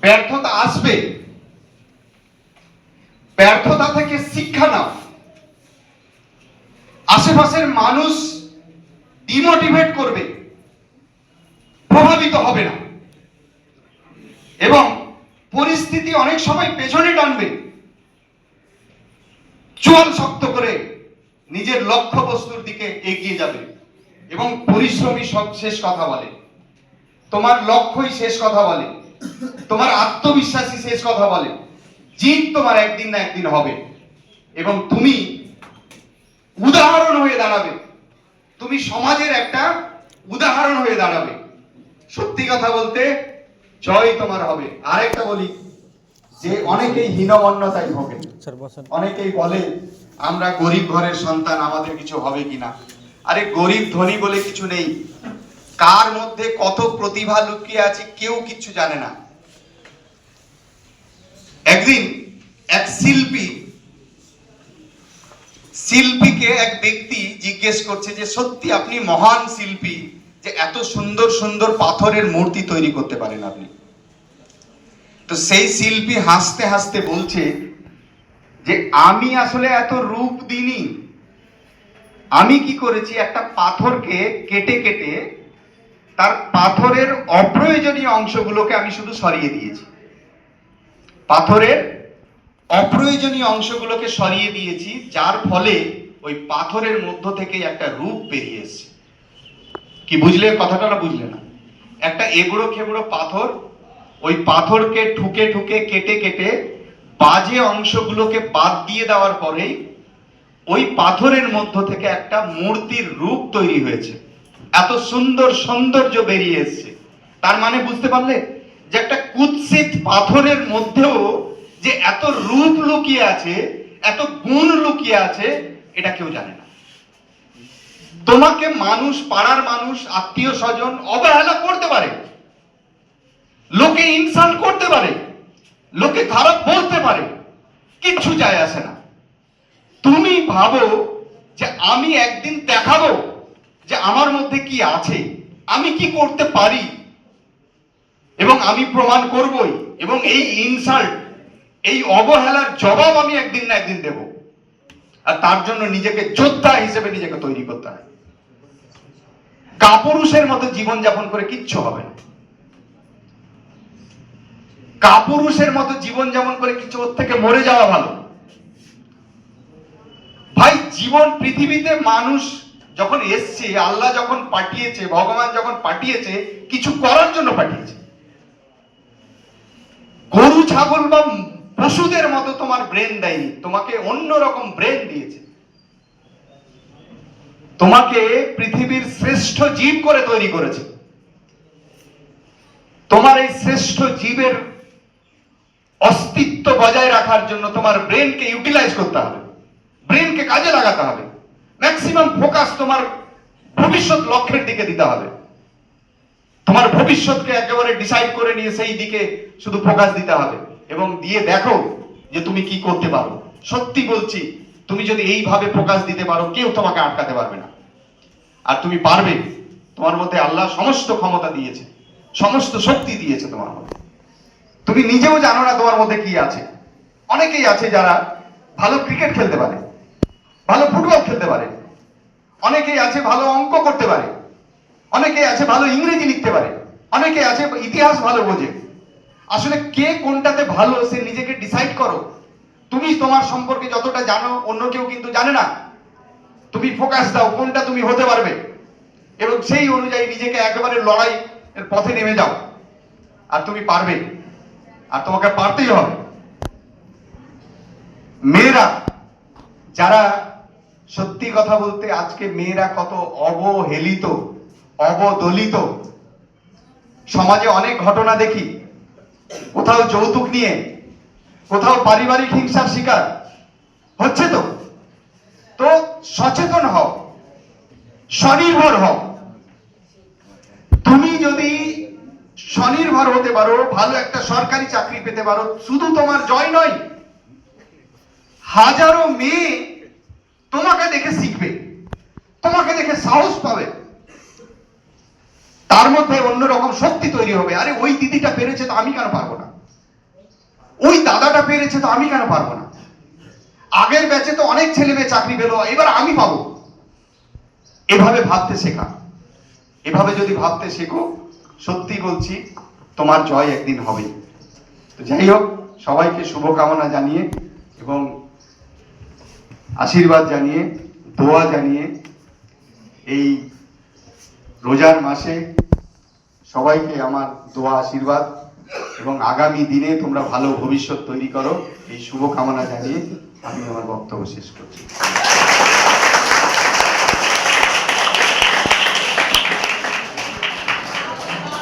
ব্যর্থতা আসবে, ব্যর্থতা থেকে শিক্ষা নাও। আশেপাশের মানুষ ডিমোটিভেট করবে, প্রভাবিত হবে না, এবং পরিস্থিতি অনেক সময় পেছনে টানবে। চোয়াল শক্ত করে নিজের লক্ষ্য বস্তুর দিকে এগিয়ে যাবে, এবং পরিশ্রমী সব শেষ কথা বলে, তোমার লক্ষ্যই শেষ কথা বলে, তোমার আত্মবিশ্বাসী শেষ কথা বলে। জিত তোমার একদিন না একদিন হবে, এবং তুমি উদাহরণ হয়ে দাঁড়াবে, তুমি সমাজের একটা উদাহরণ হয়ে দাঁড়াবে। সত্যি কথা বলতে জয় তোমার হবে। আরেকটা বলি, যে অনেকেই হীনমন্যতায় ভোগে, অনেকেই বলে আমরা গরিব ঘরের সন্তান, আমাদের কিছু হবে কিনা। আরে গরিব ধনী বলে কিছু নেই, কার মধ্যে কত প্রতিভা লুকিয়ে আছে কেউ কিছু জানে না। একদিন এক শিল্পীকে এক ব্যক্তি জিজ্ঞেস করছে যে সত্যি আপনি মহান শিল্পী, যে এত সুন্দর সুন্দর পাথরের মূর্তি তৈরি করতে পারেন আপনি। তো সেই শিল্পী হাসতে হাসতে বলছে যে আমি আসলে এত রূপ দিইনি, আমি কি করেছি, একটা পাথরকে কেটে কেটে তার পাথরের অপ্রয়োজনীয় অংশগুলোকে আমি শুধু সরিয়ে দিয়েছি, পাথরের অপ্রয়োজনীয় অংশগুলোকে সরিয়ে দিয়েছি, যার ফলে ওই পাথরের মধ্য থেকে একটা রূপ বেরিয়ে এসেছে। কি বুঝলে কথাটা, না বুঝলে না? একটা এবড়ো খেবড়ো পাথর, ওই পাথরকে ঠুকে ঠুকে কেটে কেটে বাজে অংশগুলোকে বাদ দিয়ে দেওয়ার পরেই ওই পাথরের মধ্য থেকে একটা মূর্তির রূপ তৈরি হয়েছে, এত সুন্দর সৌন্দর্য বেরিয়ে এসছে। তার মানে বুঝতে পারলে যে একটা কুৎসিত পাথরের মধ্যেও যে এত রূপ লুকিয়ে আছে, এত গুণ লুকিয়ে আছে, এটা কেউ জানে না। তোমাকে মানুষ, পাড়ার মানুষ, আত্মীয় স্বজন অবহেলা করতে পারে, লোকে ইনসাল্ট করতে পারে, লোকে খারাপ বলতে পারে, কিচ্ছু যায় আসে না। তুমি ভাবো যে আমি একদিন দেখাবো যে আমার মধ্যে কি আছে, আমি কি করতে পারি, এবং আমি প্রমাণ করবই, এবং এই ইনসাল্ট, এই অবহেলার জবাব আমি একদিন না একদিন দেব। আর তার জন্য নিজেকে যোদ্ধা হিসেবে নিজেকে তৈরি করতে হয়। কাপুরুষের মতো জীবনযাপন করে কিচ্ছু হবে না, কাপুরুষের মতো জীবনযাপন করে কিছু, ওর থেকে মরে যাওয়া ভালো। ভাই জীবন, পৃথিবীতে মানুষ যখন এসছে, আল্লাহ যখন পাঠিয়েছে, ভগবান যখন পাঠিয়েছে, কিছু করার জন্য পাঠিয়েছে। গরু ছাগল বা পশুদের মতো তোমার ব্রেন দেয়নি, তোমাকে অন্যরকম ব্রেন দিয়েছে, তোমাকে পৃথিবীর শ্রেষ্ঠ জীব করে তৈরি করেছে। তোমার এই শ্রেষ্ঠ জীবের অস্তিত্ব বজায় রাখার জন্য তোমার ব্রেনকে ইউটিলাইজ করতে হবে, ব্রেনকে কাজে লাগাতে হবে, ম্যাক্সিমাম ফোকাস তোমার ভবিষ্যৎ লক্ষ্যের দিকে দিতে হবে। তোমার ভবিষ্যৎকে একেবারে ডিসাইড করে নিয়ে সেই দিকে শুধু ফোকাস দিতে হবে, এবং দিয়ে দেখো যে তুমি কি করতে পারো। সত্যি বলছি, তুমি যদি এইভাবে ফোকাস দিতে পারো, কেউ তোমাকে আটকাতে পারবে না। আর তুমি পারবে, তোমার মধ্যে আল্লাহ সমস্ত ক্ষমতা দিয়েছে, সমস্ত শক্তি দিয়েছে তোমার মধ্যে। তুমি নিজেও জানো না তোমার মধ্যে কি আছে। অনেকেই আছে যারা ভালো ক্রিকেট খেলতে পারে, ভালো ফুটবল খেলতে পারে, অনেকেই আছে ভালো অঙ্ক করতে পারে, অনেকেই আছে ভালো ইংরেজি লিখতে পারে, অনেকে আছে ইতিহাস ভালো বোঝে। আসলে কে কোনটাতে ভালো সে নিজেকে ডিসাইড করো। তুমি তোমার সম্পর্কে যতটা জানো, অন্য কেউ কিন্তু জানে না। তুমি ফোকাস দাও কোনটা তুমি হতে পারবে, এবং সেই অনুযায়ী নিজেকে একেবারে লড়াই এর পথে নেমে যাও, আর তুমি পারবে, আর তোমাকে পারতেই হবে। মেয়েরা যারা, সত্যি কথা বলতে আজকে মেয়েরা কত অবহেলিত, অবদলিত। সমাজে অনেক ঘটনা দেখি, কোথাও যৌতুক নিয়ে, কোথাও পারিবারিক হিংসার শিকার হচ্ছে। তো সচেতন হও, স্বনির্ভর হও। তুমি যদি স্বনির্ভর হতে পারো, ভালো একটা সরকারি চাকরি পেতে পারো, শুধু তোমার জয় নয়, হাজারো মেয়ে তোমাকে দেখে শিখবে, তোমাকে দেখে সাহস পাবে, তার মধ্যে অন্যরকম শক্তি তৈরি হবে। আরে ওই দিদিটা পেরেছে, তো আমি কেন পারবো না? ওই দাদাটা পেরেছে তো আমি কেন পারবো না? আগের ব্যাচে তো অনেক ছেলে মেয়ে চাকরি পেলো, এবার আমি পাবো। এভাবে ভাবতে শেখা। এভাবে যদি ভাবতে শেখো, সত্যি বলছি তোমার জয় একদিন হবে। তো যাই হোক, সবাইকে শুভকামনা জানিয়ে এবং আশীর্বাদ জানিয়ে, দোয়া জানিয়ে, এই রোজার মাসে সবাইকে আমার দোয়া আশীর্বাদ এবং আগামী দিনে তোমরা ভালো ভবিষ্যৎ তৈরি করো, এই শুভকামনা জানিয়ে আমি আমার বক্তব্য শেষ করছি।